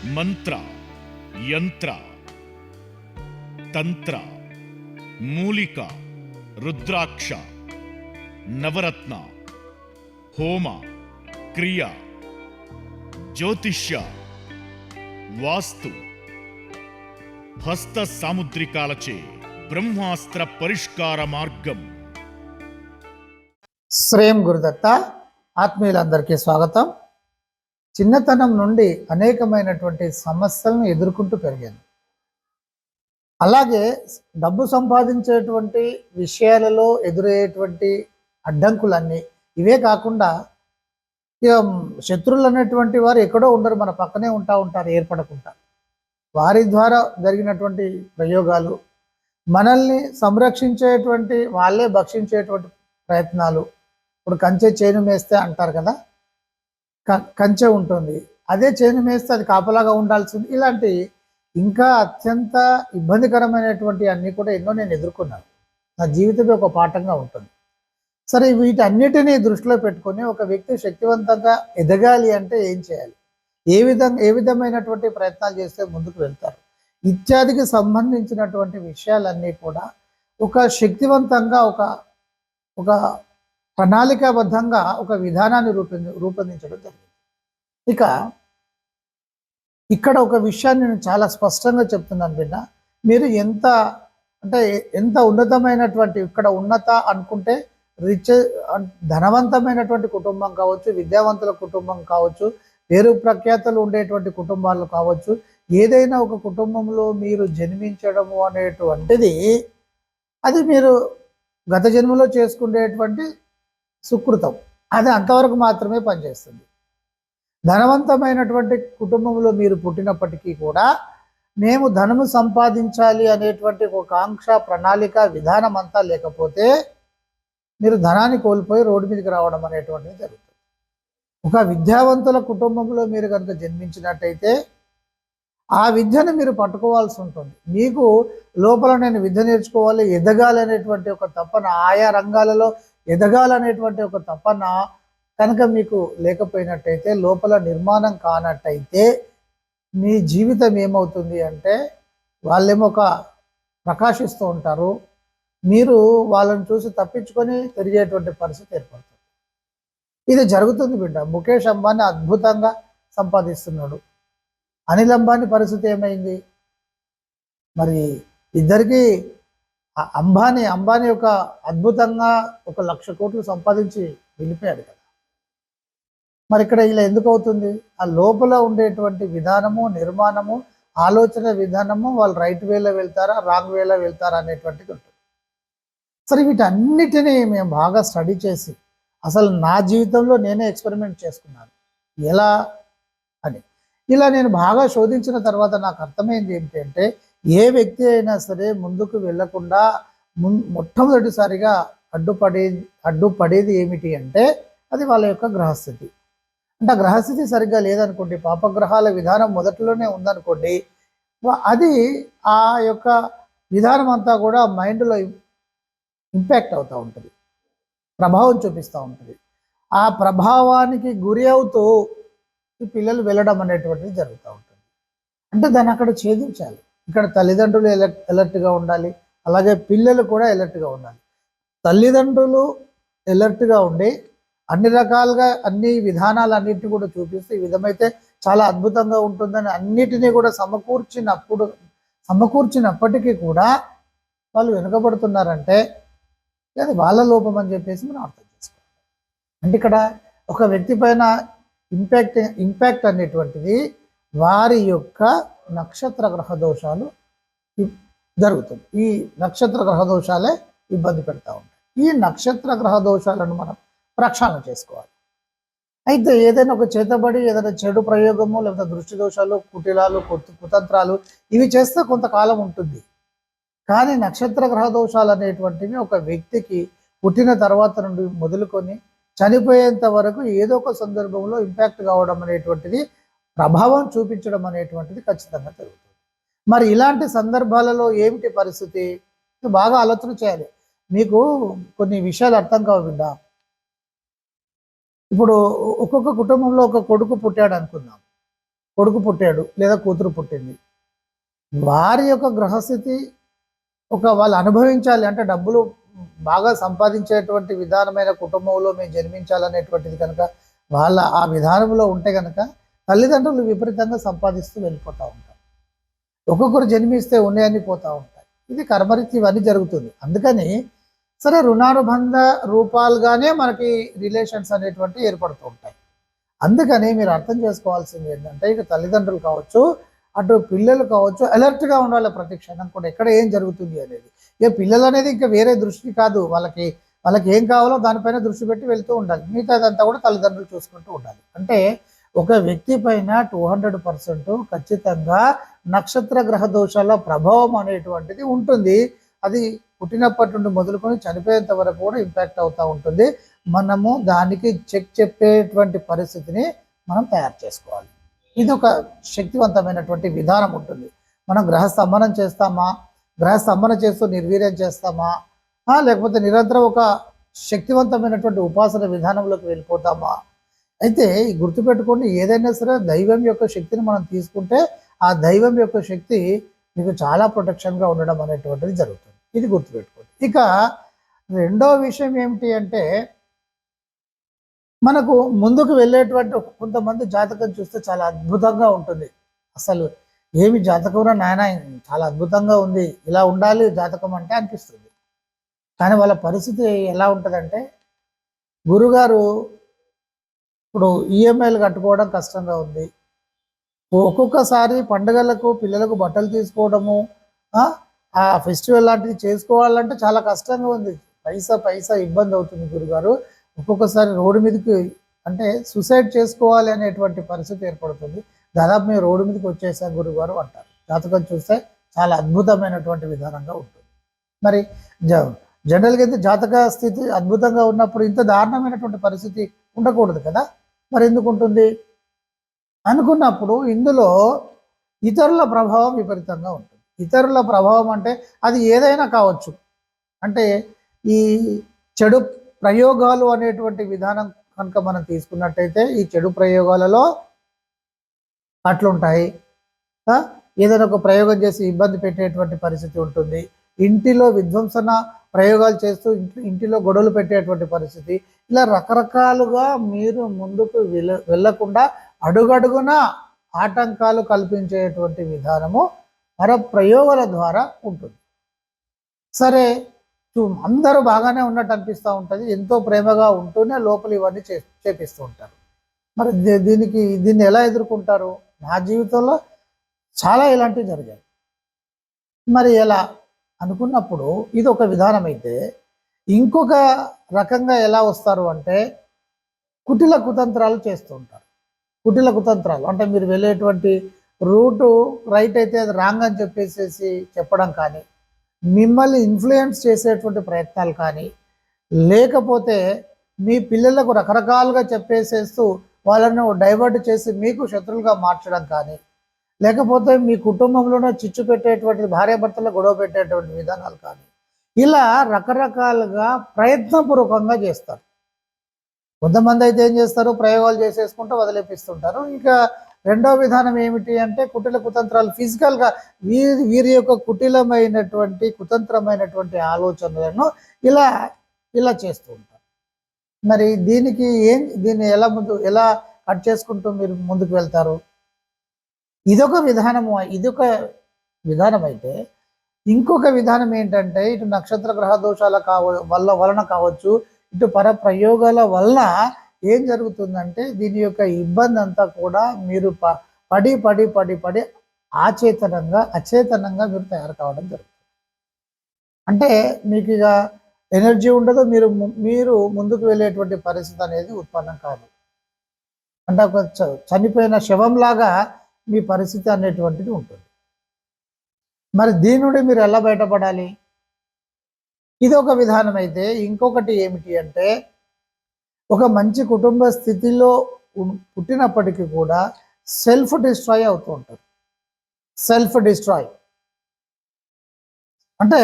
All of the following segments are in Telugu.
మంత్ర, యంత్ర, తంత్ర, మూలిక, రుద్రాక్ష, నవరత్న, హోమ, క్రియ, జ్యోతిష్య, వాస్తు, హస్త సాముద్రికాలచే బ్రహ్మాస్త్ర పరిష్కార మార్గం. శ్రేయం గురుదత్త. ఆత్మీయులందరికీ స్వాగతం. చిన్నతనం నుండి అనేకమైనటువంటి సమస్యలను ఎదుర్కొంటూ పెరిగాను. అలాగే డబ్బు సంపాదించేటువంటి విషయాలలో ఎదురయ్యేటువంటి అడ్డంకులన్నీ ఇవే కాకుండా ఇక శత్రువులు అనేటువంటి వారు ఎక్కడో ఉండరు, మన పక్కనే ఉంటారు ఏర్పడకుండా. వారి ద్వారా జరిగినటువంటి ప్రయోగాలు, మనల్ని సంరక్షించేటువంటి వాళ్ళే భక్షించేటువంటి ప్రయత్నాలు. ఇప్పుడు కంచె చేను మేస్తే అంటారు కదా, కంచె ఉంటుంది, అదే చేను మేస్తే అది కాపలాగా ఉండాల్సింది. ఇలాంటి ఇంకా అత్యంత ఇబ్బందికరమైనటువంటి అన్నీ కూడా ఎన్నో నేను ఎదుర్కొన్నాను. నా జీవితమే ఒక పాఠంగా ఉంటుంది. సరే, వీటన్నిటినీ దృష్టిలో పెట్టుకొని ఒక వ్యక్తి శక్తివంతంగా ఎదగాలి అంటే ఏం చేయాలి, ఏ విధమైనటువంటి ప్రయత్నాలు చేస్తే ముందుకు వెళ్తారు ఇత్యాదికి సంబంధించినటువంటి విషయాలన్నీ కూడా ఒక శక్తివంతంగా ఒక ప్రణాళికాబద్ధంగా ఒక విధానాన్ని రూపొందించడం జరిగింది. ఇక ఇక్కడ ఒక విషయాన్ని నేను చాలా స్పష్టంగా చెప్తున్నాను బిడ్డ. మీరు ఎంత ఉన్నతమైనటువంటి, ఇక్కడ ఉన్నత అనుకుంటే రిచ్, ధనవంతమైనటువంటి కుటుంబం కావచ్చు, విద్యావంతుల కుటుంబం కావచ్చు, పేరు ప్రఖ్యాతలు ఉండేటువంటి కుటుంబాలు కావచ్చు, ఏదైనా ఒక కుటుంబంలో మీరు జన్మించడము అనేటువంటిది అది మీరు గత జన్మలో చేసుకునేటువంటి సుకృతం. అది అంతవరకు మాత్రమే పనిచేస్తుంది. ధనవంతమైనటువంటి కుటుంబంలో మీరు పుట్టినప్పటికీ కూడా మేము ధనము సంపాదించాలి అనేటువంటి ఒక కాంక్ష, ప్రణాళిక, విధానం అంతా లేకపోతే మీరు ధనాన్ని కోల్పోయి రోడ్డు మీదకి రావడం అనేటువంటిది జరుగుతుంది. ఒక విద్యావంతుల కుటుంబంలో మీరు కనుక జన్మించినట్టయితే ఆ విద్యను మీరు పట్టుకోవాల్సి ఉంటుంది. మీకు లోపల నేను విద్య నేర్చుకోవాలి, ఎదగాలి అనేటువంటి ఒక తపన, ఆయా రంగాలలో ఎదగాలనేటువంటి ఒక తపన కనుక మీకు లేకపోయినట్టయితే, లోపల నిర్మాణం కానట్టయితే మీ జీవితం ఏమవుతుంది అంటే, వాళ్ళేమో ఒక ప్రకాశిస్తూ ఉంటారు, మీరు వాళ్ళని చూసి తప్పించుకొని తిరిగేటువంటి పరిస్థితి ఏర్పడుతుంది. ఇది జరుగుతుంది బిడ్డ. ముఖేష్ అంబానీ అద్భుతంగా సంపాదిస్తున్నాడు. అనిల్ అంబానీ పరిస్థితి ఏమైంది మరి? ఇద్దరికి అంబానీ ఒక అద్భుతంగా 1,00,000 కోట్లు సంపాదించి వెళ్ళిపోయాడు కదా. మరి ఇక్కడ ఇలా ఎందుకు అవుతుంది? ఆ లోపల ఉండేటువంటి విధానము, నిర్మాణము, ఆలోచన విధానము, వాళ్ళు రైట్ వేలో వెళ్తారా, రాంగ్ వేలో వెళ్తారా అనేటువంటిది ఉంటుంది. సరే, వీటన్నిటినీ మేము బాగా స్టడీ చేసి అసలు నా జీవితంలో నేనే ఎక్స్పెరిమెంట్ చేసుకున్నాను ఎలా అని. ఇలా నేను బాగా శోధించిన తర్వాత నాకు అర్థమైంది ఏంటంటే, ఏ వ్యక్తి అయినా సరే ముందుకు వెళ్లకుండా మొట్టమొదటిసారిగా అడ్డుపడేది ఏమిటి అంటే అది వాళ్ళ యొక్క గ్రహస్థితి. అంటే గ్రహస్థితి సరిగ్గా లేదనుకోండి, పాపగ్రహాల విధానం మొదట్లోనే ఉందనుకోండి, అది ఆ యొక్క విధానం అంతా కూడా మైండ్లో ఇంపాక్ట్ అవుతూ ఉంటుంది, ప్రభావం చూపిస్తూ ఉంటుంది. ఆ ప్రభావానికి గురి అవుతూ ఈ పిల్లలు వెళ్ళడం అనేటువంటిది జరుగుతూ ఉంటుంది. అంటే దాన్ని అక్కడ ఛేదించాలి. ఇక్కడ తల్లిదండ్రులు ఎలర్ట్గా ఉండాలి, అలాగే పిల్లలు కూడా ఎలర్ట్గా ఉండాలి. తల్లిదండ్రులు ఎలర్ట్గా ఉండి అన్ని రకాలుగా అన్ని విధానాలన్నింటినీ కూడా చూపిస్తే ఈ విధమైతే చాలా అద్భుతంగా ఉంటుందని అన్నిటినీ కూడా సమకూర్చినప్పటికీ కూడా వాళ్ళు వెనుకబడుతున్నారంటే అది వాళ్ళ లోపం అని చెప్పేసి మనం అర్థం చేసుకోవాలి. అంటే ఇక్కడ ఒక వ్యక్తి పైన ఇంపాక్ట్ అనేటువంటిది వారి యొక్క నక్షత్ర గ్రహ దోషాలు జరుగుతుంది. ఈ నక్షత్ర గ్రహ దోషాలే ఇబ్బంది పెడతా ఉంటాయి. ఈ నక్షత్ర గ్రహ దోషాలను మనం ప్రక్షాళన చేసుకోవాలి. అయితే ఏదైనా ఒక చేతబడి, ఏదైనా చెడు ప్రయోగము, లేకపోతే దృష్టి దోషాలు, కుటిలాలు, కుతంత్రాలు ఇవి చేస్తే కొంతకాలం ఉంటుంది. కానీ నక్షత్ర గ్రహ దోషాలు అనేటువంటివి ఒక వ్యక్తికి పుట్టిన తర్వాత నుండి మొదలుకొని చనిపోయేంత వరకు ఏదో ఒక సందర్భంలో ఇంపాక్ట్ కావడం అనేటువంటిది, ప్రభావం చూపించడం అనేటువంటిది ఖచ్చితంగా జరుగుతుంది. మరి ఇలాంటి సందర్భాలలో ఏమిటి పరిస్థితి? బాగా ఆలోచన చేయాలి. మీకు కొన్ని విషయాలు అర్థం కావు బిడ్డ. ఇప్పుడు ఒక్కొక్క కుటుంబంలో ఒక కొడుకు పుట్టాడు అనుకుందాం. కొడుకు పుట్టాడు లేదా కూతురు పుట్టింది, వారి యొక్క గ్రహస్థితి వాళ్ళు అనుభవించాలి అంటే డబ్బులు బాగా సంపాదించేటువంటి విధానమైన కుటుంబంలో మేము జన్మించాలనేటువంటిది కనుక వాళ్ళ ఆ విధానంలో ఉంటే కనుక తల్లిదండ్రులు విపరీతంగా సంపాదిస్తూ వెళ్ళిపోతూ ఉంటారు. ఒక్కొక్కరు జన్మిస్తే ఉన్నాయని పోతూ ఉంటాయి. ఇది కర్మరీతి ఇవన్నీ జరుగుతుంది. అందుకని సరే రుణానుబంధ రూపాలుగానే మనకి రిలేషన్స్ అనేటువంటి ఏర్పడుతూ ఉంటాయి. అందుకని మీరు అర్థం చేసుకోవాల్సింది ఏంటంటే ఇక తల్లిదండ్రులు కావచ్చు, అటు పిల్లలు కావచ్చు, అలర్ట్గా ఉండాలి ప్రతి క్షణం కూడా ఎక్కడ ఏం జరుగుతుంది అనేది. ఇక పిల్లలు అనేది ఇంకా వేరే దృష్టి కాదు, వాళ్ళకి ఏం కావాలో దానిపైన దృష్టి పెట్టి వెళ్తూ ఉండాలి. మిగతాదంతా కూడా తల్లిదండ్రులు చూసుకుంటూ ఉండాలి. అంటే ఒక వ్యక్తి పైన 200% ఖచ్చితంగా నక్షత్ర గ్రహ దోషాల ప్రభావం అనేటువంటిది ఉంటుంది. అది పుట్టినప్పటి నుండి మొదలుకొని చనిపోయేంత వరకు కూడా ఇంపాక్ట్ అవుతూ ఉంటుంది. మనము దానికి చెక్ చెప్పేటువంటి పరిస్థితిని మనం తయారు చేసుకోవాలి. ఇది ఒక శక్తివంతమైనటువంటి విధానం ఉంటుంది. మనం గ్రహ స్తంభనం చేస్తామా, గ్రహ స్తంభన చేస్తూ నిర్వీర్యం చేస్తామా, లేకపోతే నిరంతరం ఒక శక్తివంతమైనటువంటి ఉపాసన విధానంలోకి వెళ్ళిపోతామా? అయితే గుర్తుపెట్టుకోండి, ఏదైనా సరే దైవం యొక్క శక్తిని మనం తీసుకుంటే ఆ దైవం యొక్క శక్తి మీకు చాలా ప్రొటెక్షన్గా ఉండడం అనేటువంటిది జరుగుతుంది. ఇది గుర్తుపెట్టుకోండి. ఇక రెండో విషయం ఏమిటి అంటే మనకు ముందుకు వెళ్ళేటువంటి కొంతమంది జాతకం చూస్తే చాలా అద్భుతంగా ఉంటుంది. అసలు ఏమి జాతకం నాయన చాలా అద్భుతంగా ఉంది, ఇలా ఉండాలి జాతకం అంటే అనిపిస్తుంది. కానీ వాళ్ళ పరిస్థితి ఎలా ఉంటుందంటే గురుగారు ఇప్పుడు ఈఎంఐలు కట్టుకోవడం కష్టంగా ఉంది, ఒక్కొక్కసారి పండుగలకు పిల్లలకు బట్టలు తీసుకోవడము, ఆ ఫెస్టివల్ లాంటివి చేసుకోవాలంటే చాలా కష్టంగా ఉంది, పైసా ఇబ్బంది అవుతుంది గురుగారు. ఒక్కొక్కసారి రోడ్డు మీదకి అంటే సూసైడ్ చేసుకోవాలి అనేటువంటి పరిస్థితి ఏర్పడుతుంది. దాదాపు మేము రోడ్డు మీదకి వచ్చేసాం గురుగారు అంటారు. జాతకం చూస్తే చాలా అద్భుతమైనటువంటి విధానంగా ఉంటుంది. మరి జనరల్గా అయితే జాతక స్థితి అద్భుతంగా ఉన్నప్పుడు ఇంత దారుణమైనటువంటి పరిస్థితి ఉండకూడదు కదా, మరి ఎందుకు ఉంటుంది అనుకున్నప్పుడు ఇందులో ఇతరుల ప్రభావం విపరీతంగా ఉంటుంది. ఇతరుల ప్రభావం అంటే అది ఏదైనా కావచ్చు. అంటే ఈ చెడు ప్రయోగాలు అనేటువంటి విధానం కనుక మనం తీసుకున్నట్టయితే ఈ చెడు ప్రయోగాలలో అట్లుంటాయి. ఏదైనా ఒక ప్రయోగం చేసి ఇబ్బంది పెట్టేటువంటి పరిస్థితి ఉంటుంది. ఇంటిలో విధ్వంసన ప్రయోగాలు చేస్తూ ఇంటిలో గొడవలు పెట్టేటువంటి పరిస్థితి, ఇలా రకరకాలుగా మీరు ముందుకు వెళ్ళకుండా అడుగడుగున ఆటంకాలు కల్పించేటువంటి విధానము ప్రయోగాల ద్వారా ఉంటుంది. సరే అందరూ బాగానే ఉన్నట్టు అనిపిస్తూ ఉంటుంది, ఎంతో ప్రేమగా ఉంటూనే లోపల ఇవన్నీ చేపిస్తూ ఉంటారు. మరి దీన్ని ఎలా ఎదుర్కొంటారు? నా జీవితంలో చాలా ఇలాంటివి జరిగాయి. మరి ఎలా అనుకున్నప్పుడు ఇది ఒక విధానం అయితే, ఇంకొక రకంగా ఎలా వస్తారు అంటే కుటిల కుతంత్రాలు చేస్తూ ఉంటారు. కుటిల కుతంత్రాలు అంటే మీరు వెళ్ళేటువంటి రూటు రైట్ అయితే అది రాంగ్ అని చెప్పడం కానీ, మిమ్మల్ని ఇన్ఫ్లుయెన్స్ చేసేటువంటి ప్రయత్నాలు కానీ, లేకపోతే మీ పిల్లలకు రకరకాలుగా చెప్పేసేస్తూ వాళ్ళను డైవర్ట్ చేసి మీకు శత్రువులుగా మార్చడం కానీ, లేకపోతే మీ కుటుంబంలోనే చిచ్చు పెట్టేటువంటి భార్యాభర్తలు గొడవ పెట్టేటువంటి విధానాలు కానీ, ఇలా రకరకాలుగా ప్రయత్నపూర్వకంగా చేస్తారు. కొంతమంది అయితే ఏం చేస్తారు, ప్రయోగాలు చేసేసుకుంటూ వదిలేపిస్తుంటారు. ఇంకా రెండో విధానం ఏమిటి అంటే కుటిల కుతంత్రాలు, ఫిజికల్గా వీరి యొక్క కుతంత్రమైనటువంటి ఆలోచనలను ఇలా చేస్తూ ఉంటారు. మరి దీన్ని ఎలా కట్ చేసుకుంటూ మీరు ముందుకు వెళ్తారు? ఇదొక విధానం అయితే ఇంకొక విధానం ఏంటంటే ఇటు నక్షత్ర గ్రహ దోషాల వలన కావచ్చు, ఇటు ప్రయోగాల వలన ఏం జరుగుతుందంటే దీని యొక్క ఇబ్బంది అంతా కూడా మీరు పడి అచేతనంగా మీరు తయారు కావడం జరుగుతుంది. అంటే మీకు ఇక ఎనర్జీ ఉండదు, మీరు ముందుకు వెళ్ళేటువంటి పరిస్థితి అనేది ఉత్పన్నం కాదు. అంటే ఒక చనిపోయిన శవంలాగా మీ పరిస్థితి అనేటువంటిది ఉంటుంది. మరి దీని నుండి మీరు ఎలా బయటపడాలి? ఇది ఒక విధానం అయితే ఇంకొకటి ఏమిటి అంటే ఒక మంచి కుటుంబ స్థితిలో పుట్టినప్పటికీ కూడా సెల్ఫ్ డిస్ట్రాయ్ అవుతూ ఉంటారు. సెల్ఫ్ డిస్ట్రాయ్ అంటే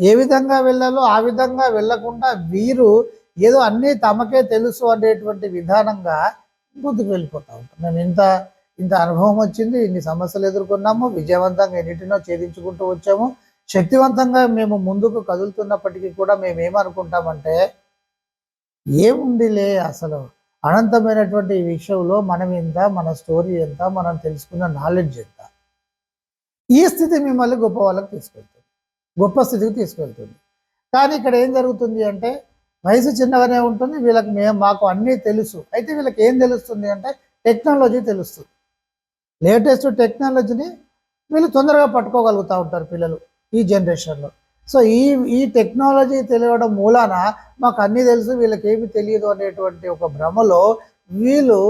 ఏ విధంగా వెళ్ళాలో ఆ విధంగా వెళ్ళకుండా వీరు ఏదో అన్నీ తమకే తెలుసు అనేటువంటి విధానంగా ముందుకు వెళ్ళిపోతూ ఉంటారు. మేము ఇంత అనుభవం వచ్చింది, ఇన్ని సమస్యలు ఎదుర్కొన్నాము, విజయవంతంగా ఎన్నిటినో ఛేదించుకుంటూ వచ్చాము, శక్తివంతంగా మేము ముందుకు కదులుతున్నప్పటికీ కూడా మేము ఏమనుకుంటామంటే ఏముందిలే అసలు అనంతమైనటువంటి ఈ విషయంలో మనం ఎంత, మన స్టోరీ ఎంత, మనం తెలుసుకున్న నాలెడ్జ్ ఎంత. ఈ స్థితి మిమ్మల్ని గొప్ప వాళ్ళకి తీసుకెళ్తుంది, గొప్ప స్థితికి తీసుకెళ్తుంది. కానీ ఇక్కడ ఏం జరుగుతుంది అంటే వయసు చిన్నగానే ఉంటుంది, వీళ్ళకి మాకు అన్నీ తెలుసు. అయితే వీళ్ళకి ఏం తెలుస్తుంది అంటే టెక్నాలజీ తెలుస్తుంది. లేటెస్ట్ టెక్నాలజీని వీళ్ళు తొందరగా పట్టుకోగలుగుతూ ఉంటారు పిల్లలు ఈ జనరేషన్లో. సో ఈ టెక్నాలజీ తెలియడం మూలాన మాకు అన్నీ తెలుసు, వీళ్ళకి ఏమి తెలియదు అనేటువంటి ఒక భ్రమలో వీళ్ళు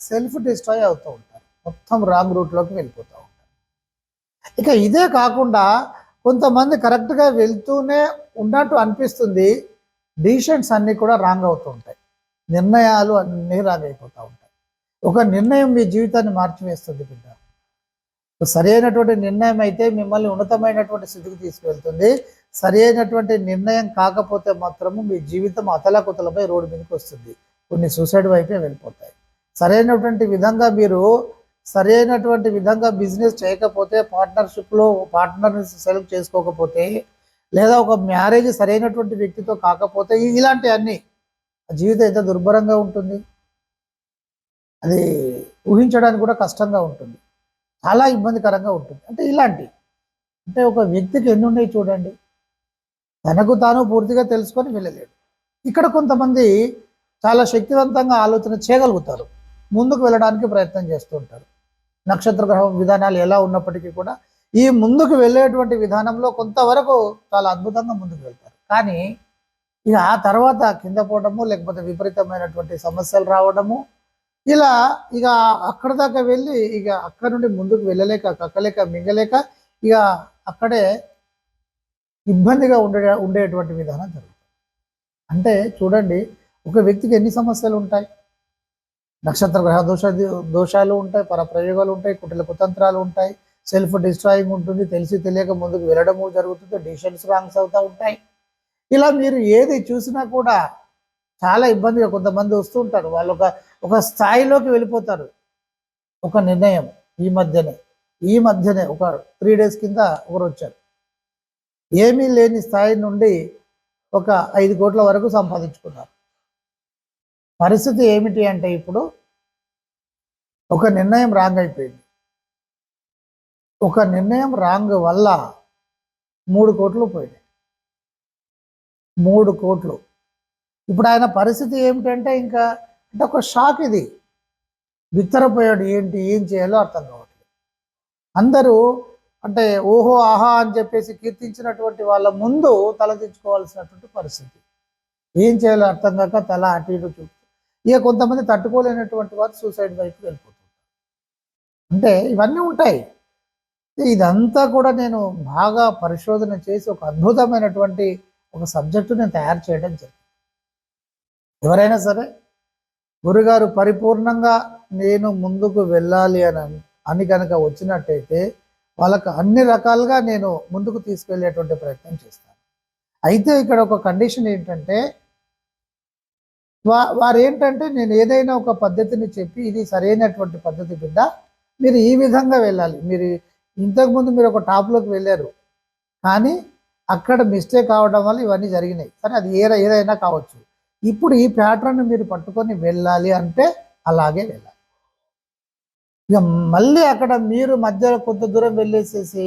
సెల్ఫ్ డిస్ట్రాయ్ అవుతూ ఉంటారు, మొత్తం రాంగ్ రూట్లోకి వెళ్ళిపోతూ ఉంటారు. ఇక ఇదే కాకుండా కొంతమంది కరెక్ట్గా వెళ్తూనే ఉన్నట్టు అనిపిస్తుంది, డిసిషన్స్ అన్నీ కూడా రాంగ్ అవుతూ ఉంటాయి, నిర్ణయాలు అన్నీ రాంగ్ అయిపోతూ ఉంటాయి. ఒక నిర్ణయం మీ జీవితాన్ని మార్చివేస్తుంది బిడ్డ. సరి అయినటువంటి నిర్ణయం అయితే మిమ్మల్ని ఉన్నతమైనటువంటి స్థితికి తీసుకువెళ్తుంది. సరి అయినటువంటి నిర్ణయం కాకపోతే మాత్రము మీ జీవితం అతలాకుతలపై రోడ్డు మీదకి వస్తుంది, కొన్ని సూసైడ్ వైపే వెళ్ళిపోతాయి. సరైనటువంటి విధంగా బిజినెస్ చేయకపోతే, పార్ట్నర్షిప్లో పార్ట్నర్ని సెలెక్ట్ చేసుకోకపోతే, లేదా ఒక మ్యారేజ్ సరైనటువంటి వ్యక్తితో కాకపోతే, ఇలాంటి అన్నీ జీవితం ఎంత దుర్భరంగా ఉంటుంది, అది ఊహించడానికి కూడా కష్టంగా ఉంటుంది, చాలా ఇబ్బందికరంగా ఉంటుంది. అంటే ఒక వ్యక్తికి ఎన్ని ఉన్నాయి చూడండి, తనకు తాను పూర్తిగా తెలుసుకొని వెళ్ళలేడు. ఇక్కడ కొంతమంది చాలా శక్తివంతంగా ఆలోచన చేయగలుగుతారు, ముందుకు వెళ్ళడానికి ప్రయత్నం చేస్తూ ఉంటారు. నక్షత్ర గ్రహ విధానాలు ఎలా ఉన్నప్పటికీ కూడా ఈ ముందుకు వెళ్ళేటువంటి విధానంలో కొంతవరకు చాలా అద్భుతంగా ముందుకు వెళ్తారు. కానీ ఇక ఆ తర్వాత కింద పోవడము, లేకపోతే విపరీతమైనటువంటి సమస్యలు రావడము, ఇలా ఇక అక్కడ దాకా వెళ్ళి ఇక అక్కడ నుండి ముందుకు వెళ్ళలేక, కక్కలేక, మింగలేక ఇక అక్కడే ఇబ్బందిగా ఉండేటువంటి విధానం జరుగుతుంది. అంటే చూడండి, ఒక వ్యక్తికి ఎన్ని సమస్యలు ఉంటాయి, నక్షత్ర గ్రహ దోషాలు ఉంటాయి, పరప్రయోగాలు ఉంటాయి, కుటిల కుతంత్రాలు ఉంటాయి, సెల్ఫ్ డిస్ట్రాయింగ్ ఉంటుంది, తెలిసి తెలియక ముందుకు వెళ్ళడము జరుగుతుంది, డిసిషన్స్ రాంగ్స్ అవుతూ ఉంటాయి. ఇలా మీరు ఏది చూసినా కూడా చాలా ఇబ్బందిగా కొంతమంది వస్తూ ఉంటారు. వాళ్ళు ఒక స్థాయిలోకి వెళ్ళిపోతారు. ఒక నిర్ణయం ఈ మధ్యనే ఒక 3 days కింద ఒకరు వచ్చారు, ఏమీ లేని స్థాయి నుండి ఒక 5 కోట్ల వరకు సంపాదించుకున్నారు. పరిస్థితి ఏమిటి అంటే ఇప్పుడు ఒక నిర్ణయం రాంగ్ అయిపోయింది. ఒక నిర్ణయం రాంగ్ వల్ల 3 కోట్లు పోయినాయి. 3 కోట్లు. ఇప్పుడు ఆయన పరిస్థితి ఏమిటంటే ఇంకా అంటే ఒక షాక్, ఇది బిత్తరపోయాడు, ఏం చేయాలో అర్థం కావట్లేదు. అందరూ అంటే ఓహో ఆహా అని చెప్పేసి కీర్తించినటువంటి వాళ్ళ ముందు తలదించుకోవాల్సినటువంటి పరిస్థితి. ఏం చేయాలో అర్థం కాక తల అటు ఇటు చూపుతూ, ఇక కొంతమంది తట్టుకోలేనటువంటి వారు సూసైడ్ వైపు వెళ్ళిపోతుంటారు. అంటే ఇవన్నీ ఉంటాయి. ఇదంతా కూడా నేను బాగా పరిశోధన చేసి ఒక అద్భుతమైనటువంటి ఒక సబ్జెక్టు నేను తయారు చేయడం జరిగింది. ఎవరైనా సరే గురుగారు పరిపూర్ణంగా నేను ముందుకు వెళ్ళాలి అని కనుక వచ్చినట్టయితే వాళ్ళకు అన్ని రకాలుగా నేను ముందుకు తీసుకెళ్లేటువంటి ప్రయత్నం చేస్తాను. అయితే ఇక్కడ ఒక కండిషన్ ఏంటంటే వారు ఏంటంటే నేను ఏదైనా ఒక పద్ధతిని చెప్పి ఇది సరైనటువంటి పద్ధతి బిడ్డ, మీరు ఈ విధంగా వెళ్ళాలి, మీరు ఇంతకుముందు మీరు ఒక టాప్లోకి వెళ్ళారు కానీ అక్కడ మిస్టేక్ అవడం వల్ల ఇవన్నీ జరిగినాయి, సరే అది ఏదైనా కావచ్చు, ఇప్పుడు ఈ ప్యాటర్న్ మీరు పట్టుకొని వెళ్ళాలి అంటే అలాగే వెళ్ళాలి. ఇక మళ్ళీ అక్కడ మీరు మధ్యలో కొంత దూరం వెళ్ళేసేసి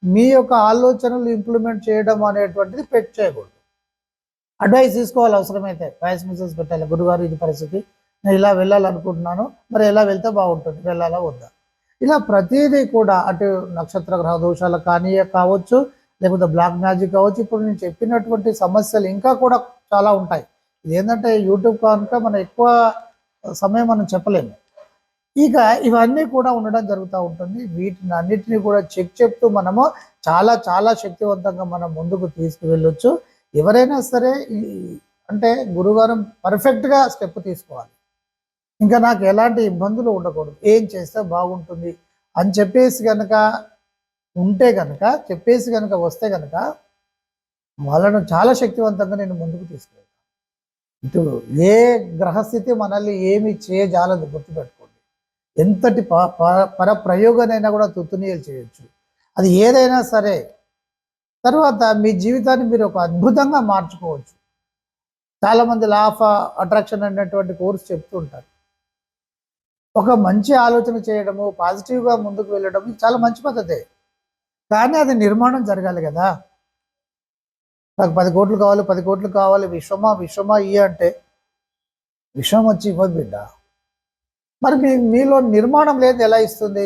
మీ యొక్క ఆలోచనలు ఇంప్లిమెంట్ చేయడం అనేటువంటిది చేయకూడదు. అడ్వైస్ తీసుకోవాలి, అవసరమైతే వాయిస్ మెసేజ్ పెట్టాలి, గురుగారు ఇది పరిస్థితి, నేను ఇలా వెళ్ళాలనుకుంటున్నాను, మరి ఎలా వెళ్తే బాగుంటుంది, వెళ్ళాలా వద్దా, ఇలా ప్రతిదీ కూడా అటు నక్షత్ర గ్రహ దోషాలు కానీ కావచ్చు, లేకపోతే బ్లాక్ మ్యాజిక్ కావచ్చు. ఇప్పుడు నేను చెప్పినటువంటి సమస్యలు ఇంకా కూడా చాలా ఉంటాయి. ఇది ఏంటంటే యూట్యూబ్ కనుక మనం ఎక్కువ సమయం మనం చెప్పలేము. ఇక ఇవన్నీ కూడా ఉండడం జరుగుతూ ఉంటుంది. వీటిని అన్నిటినీ కూడా చెప్తూ మనము చాలా చాలా శక్తివంతంగా మనం ముందుకు తీసుకువెళ్ళొచ్చు. ఎవరైనా సరే అంటే గురుగారు పర్ఫెక్ట్గా స్టెప్ తీసుకోవాలి, ఇంకా నాకు ఎలాంటి ఇబ్బందులు ఉండకూడదు, ఏం చేస్తే బాగుంటుంది అని చెప్పేసి కనుక వస్తే కనుక వాళ్ళను చాలా శక్తివంతంగా నేను ముందుకు తీసుకెళ్తాను. ఇటు ఏ గ్రహస్థితి మనల్ని ఏమి చేయజాలదు, గుర్తుపెట్టుకోండి. ఎంతటి పరప్రయోగానైనా కూడా తుత్తునీయలు చేయొచ్చు. అది ఏదైనా సరే. తర్వాత మీ జీవితాన్ని మీరు ఒక అద్భుతంగా మార్చుకోవచ్చు. చాలామంది లా ఆఫ్ అట్రాక్షన్ అనేటువంటి కోర్స్ చెప్తూ ఉంటారు. ఒక మంచి ఆలోచన చేయడము, పాజిటివ్గా ముందుకు వెళ్ళడం ఇది చాలా మంచి పద్ధతే. కానీ అది నిర్మాణం జరగాలి కదా. నాకు 10 కోట్లు కావాలి, 10 కోట్లు కావాలి, విశ్వమా విశ్వమా అంటే విశ్వం వచ్చి ఇవ్వదు బిడ్డ. మరి మీలో నిర్మాణం లేదు, ఎలా ఇస్తుంది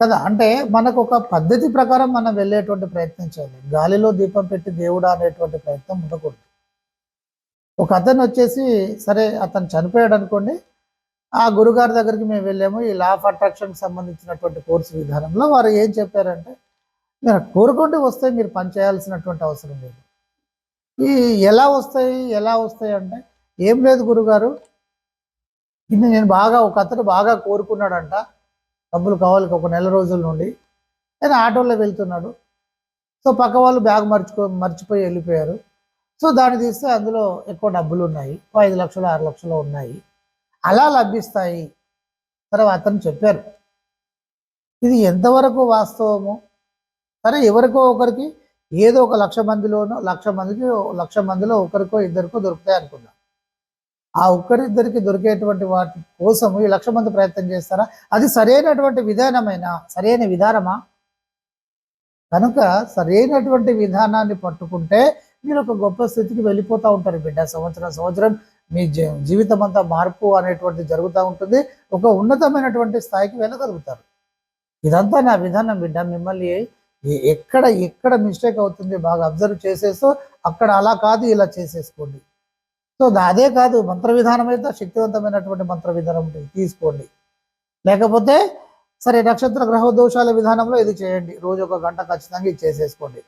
కదా. అంటే మనకు ఒక పద్ధతి ప్రకారం మనం వెళ్ళేటువంటి ప్రయత్నం చేయాలి. గాలిలో దీపం పెట్టి దేవుడా అనేటువంటి ప్రయత్నం ఉండకూడదు. ఒక అతను వచ్చేసి, సరే అతను చనిపోయాడు అనుకోండి, ఆ గురుగారి దగ్గరికి మేము వెళ్ళాము. ఈ లా ఆఫ్ అట్రాక్షన్కి సంబంధించినటువంటి కోర్సు విధానంలో వారు ఏం చెప్పారంటే, మీరు కోరుకుంటూ వస్తే మీరు పని చేయాల్సినటువంటి అవసరం లేదు. ఈ ఎలా వస్తాయి అంటే, ఏం లేదు గురుగారు, ఇది నేను ఒక అతను బాగా కోరుకున్నాడంట, డబ్బులు కావాలి ఒక నెల రోజుల నుండి. ఆయన ఆటోలో వెళ్తున్నాడు. సో పక్క వాళ్ళు బ్యాగ్ మర్చిపోయి వెళ్ళిపోయారు. సో దాన్ని తీస్తే అందులో ఎక్కువ డబ్బులు ఉన్నాయి, 5 లక్షలు 6 లక్షలు ఉన్నాయి, అలా లభిస్తాయి. తర్వాత అతను చెప్పారు. ఇది ఎంతవరకు వాస్తవము? సరే, ఎవరికో ఒకరికి ఏదో ఒక 1,00,000 మందిలోనో 1,00,000 మందిలో ఒకరికో ఇద్దరికో దొరుకుతాయి అనుకుందాం. ఆ ఒక్కరిద్దరికి దొరికేటువంటి వాటి కోసం ఈ 1,00,000 మంది ప్రయత్నం చేస్తారా? అది సరైనటువంటి సరైన విధానమా? కనుక సరైనటువంటి విధానాన్ని పట్టుకుంటే మీరు ఒక గొప్ప స్థితికి వెళ్ళిపోతూ ఉంటారు బిడ్డ. సంవత్సరం మీ జీవితం అంతా మార్పు అనేటువంటిది జరుగుతూ ఉంటుంది. ఒక ఉన్నతమైనటువంటి స్థాయికి వెళ్ళగలుగుతారు. ఇదంతా నా విధానం బిడ్డ. మిమ్మల్ని ఎక్కడ మిస్టేక్ అవుతుంది బాగా అబ్జర్వ్ చేసేస్తూ అక్కడ అలా కాదు ఇలా చేసేసుకోండి. సో అదే కాదు, మంత్ర విధానం అయితే శక్తివంతమైనటువంటి మంత్ర విధానం ఉంటుంది, తీసుకోండి. లేకపోతే సరే, నక్షత్ర గ్రహ దోషాల విధానంలో ఇది చేయండి, రోజు 1 గంట ఖచ్చితంగా ఇది చేసేసుకోండి.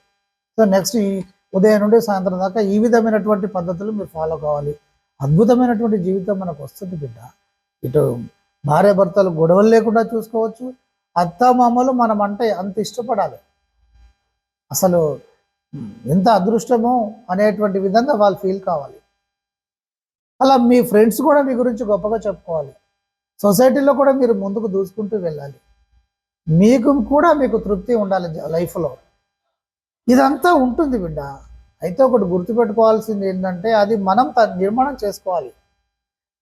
సో నెక్స్ట్ ఈ ఉదయం నుండి సాయంత్రం దాకా ఈ విధమైనటువంటి పద్ధతులు మీరు ఫాలో కావాలి. అద్భుతమైనటువంటి జీవితం మనకు వస్తుంది బిడ్డ. ఇటు భార్య భర్తలు గొడవలు లేకుండా చూసుకోవచ్చు. అత్తమామలు మనం అంటే అంత ఇష్టపడాలి. అసలు ఎంత అదృష్టమో అనేటువంటి విధంగా వాళ్ళు ఫీల్ కావాలి. అలా మీ ఫ్రెండ్స్ కూడా మీ గురించి గొప్పగా చెప్పుకోవాలి. సొసైటీలో కూడా మీరు ముందుకు దూసుకుంటూ వెళ్ళాలి. మీకు తృప్తి ఉండాలి లైఫ్లో. ఇదంతా ఉంటుంది బిడ్డ. అయితే ఒకటి గుర్తుపెట్టుకోవాల్సింది ఏంటంటే, అది మనం నిర్మాణం చేసుకోవాలి.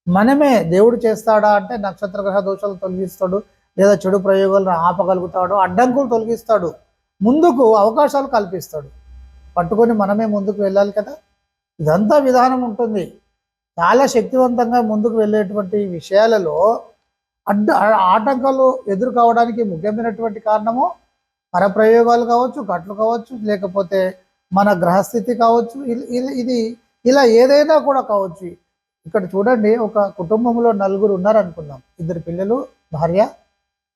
మనమే. దేవుడు చేస్తాడా అంటే నక్షత్ర గ్రహ దోషాలు తొలగిస్తాడు, లేదా చెడు ప్రయోగాలు ఆపగలుగుతాడు, అడ్డంకులు తొలగిస్తాడు, ముందుకు అవకాశాలు కల్పిస్తాడు. పట్టుకొని మనమే ముందుకు వెళ్ళాలి కదా. ఇదంతా విధానం ఉంటుంది. చాలా శక్తివంతంగా ముందుకు వెళ్ళేటువంటి విషయాలలో ఆటంకాలు ఎదురు కావడానికి ముఖ్యమైనటువంటి కారణము పరప్రయోగాలు కావచ్చు, కట్లు కావచ్చు, లేకపోతే మన గ్రహస్థితి కావచ్చు, ఇది ఇలా ఏదైనా కూడా కావచ్చు. ఇక్కడ చూడండి, ఒక కుటుంబంలో 4 ఉన్నారు అనుకుందాం. 2 పిల్లలు, భార్య,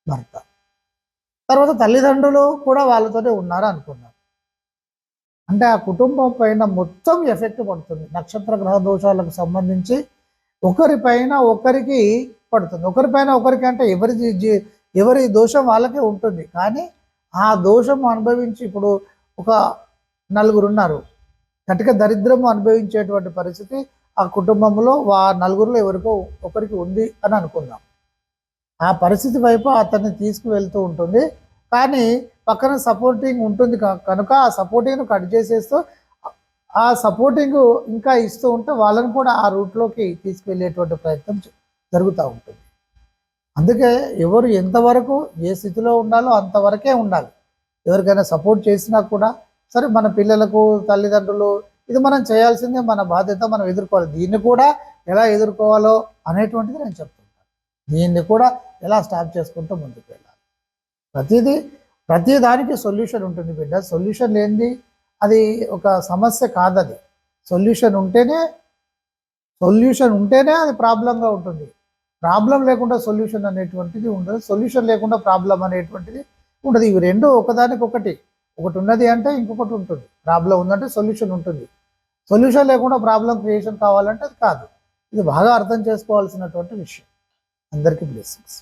భర్త. తర్వాత తల్లిదండ్రులు కూడా వాళ్ళతోనే ఉన్నారు అనుకుందాం. అంటే ఆ కుటుంబం పైన మొత్తం ఎఫెక్ట్ పడుతుంది. నక్షత్ర గ్రహ దోషాలకు సంబంధించి ఒకరిపైన ఒకరికి పడుతుంది. ఒకరిపైన ఒకరికి అంటే ఎవరి దోషం వాళ్ళకే ఉంటుంది. కానీ ఆ దోషం అనుభవించి ఇప్పుడు ఒక 4 ఉన్నారు, కటిక దరిద్రము అనుభవించేటువంటి పరిస్థితి ఆ కుటుంబంలో 4లో ఎవరికో ఒకరికి ఉంది అని అనుకుందాం. ఆ పరిస్థితి వైపు అతన్ని తీసుకువెళ్తూ ఉంటుంది. కానీ పక్కన సపోర్టింగ్ ఉంటుంది కనుక ఆ సపోర్టింగ్ను కట్ చేసేస్తూ ఆ సపోర్టింగ్ ఇంకా ఇస్తూ ఉంటే వాళ్ళని కూడా ఆ రూట్లోకి తీసుకువెళ్ళేటువంటి ప్రయత్నం జరుగుతూ ఉంటుంది. అందుకే ఎవరు ఎంతవరకు ఏ స్థితిలో ఉండాలో అంతవరకే ఉండాలి. ఎవరికైనా సపోర్ట్ చేసినా కూడా సరే, మన పిల్లలకు తల్లిదండ్రులు ఇది మనం చేయాల్సిందే, మన బాధ్యత, మనం ఎదుర్కోవాలి. దీన్ని కూడా ఎలా ఎదుర్కోవాలో అనేటువంటిది నేను చెప్తున్నాను. దీన్ని కూడా ఎలా స్టాప్ చేసుకుంటూ ముందుకు వెళ్ళాలి. ప్రతి దానికి సొల్యూషన్ ఉంటుంది బిడ్డ. సొల్యూషన్ లేనిది అది ఒక సమస్య కాదు. అది సొల్యూషన్ ఉంటేనే అది ప్రాబ్లంగా ఉంటుంది. ప్రాబ్లం లేకుండా సొల్యూషన్ అనేటువంటిది ఉండదు. సొల్యూషన్ లేకుండా ప్రాబ్లం అనేటువంటిది ఉండదు. ఇవి రెండు ఒకదానికొకటి. ఒకటి ఉన్నది అంటే ఇంకొకటి ఉంటుంది. ప్రాబ్లం ఉందంటే సొల్యూషన్ ఉంటుంది. సొల్యూషన్ లేకుండా ప్రాబ్లం క్రియేషన్ కావాలంటే అది కాదు. ఇది బాగా అర్థం చేసుకోవాల్సినటువంటి విషయం. అందరికీ బ్లెస్సింగ్స్.